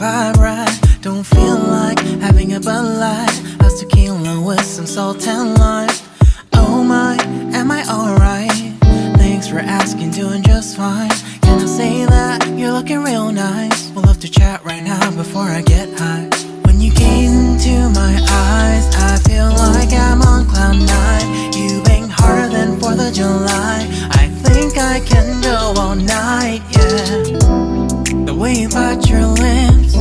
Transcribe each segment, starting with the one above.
vibe right. Don't feel like having a Bud Light. How's tequila with some salt and lime? Oh my, am I alright? Thanks for asking, doing just fine. Can I say that you're looking real nice? We'll love to chat right now before I get high. When you gaze into my eyes, I feel like I'm on cloud nine. You bang harder than 4th of July. I think I can go all night, yeah. The way you bite your lips,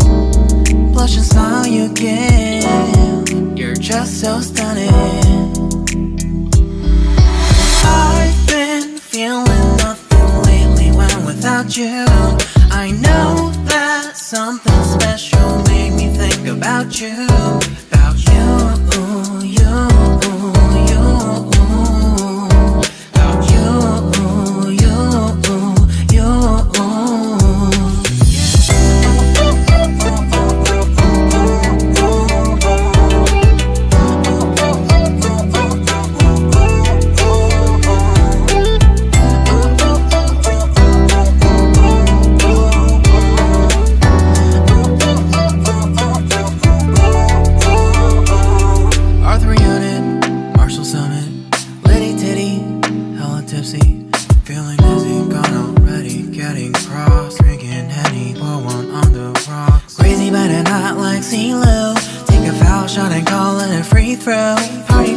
blush and smile you give, you're just so stunning. I've been feeling nothing lately when without you. I know that something special made me think about you, about you, you, you, about you, you, you, feeling dizzy, gone already, getting cross, drinking Henny, pour one on the rocks. Crazy but not like CeeLo, take a foul shot and call it a free throw. Party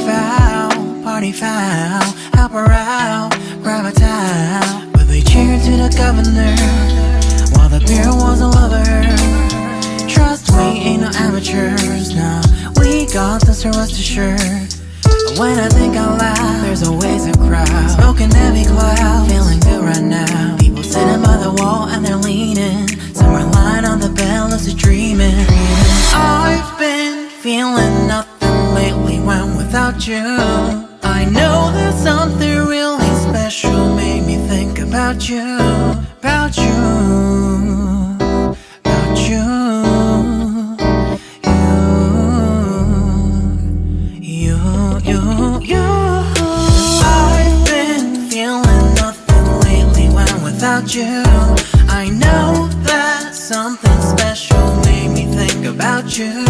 foul, help her out, grab a towel. But they cheered to the governor, while the beer was a lover. Trust we ain't no amateurs, nah, we got this, so rest assured. When I think out loud, there's always a crowd, smoking heavy cloud, feeling good right now. People sitting by the wall and they're leaning, some are lying on the bed, lucid dreaming. I've been feeling nothing lately when without you. I know that something really special made me think about you, about you, about you. I've been feeling nothing lately when without you. I know that something special made me think about you.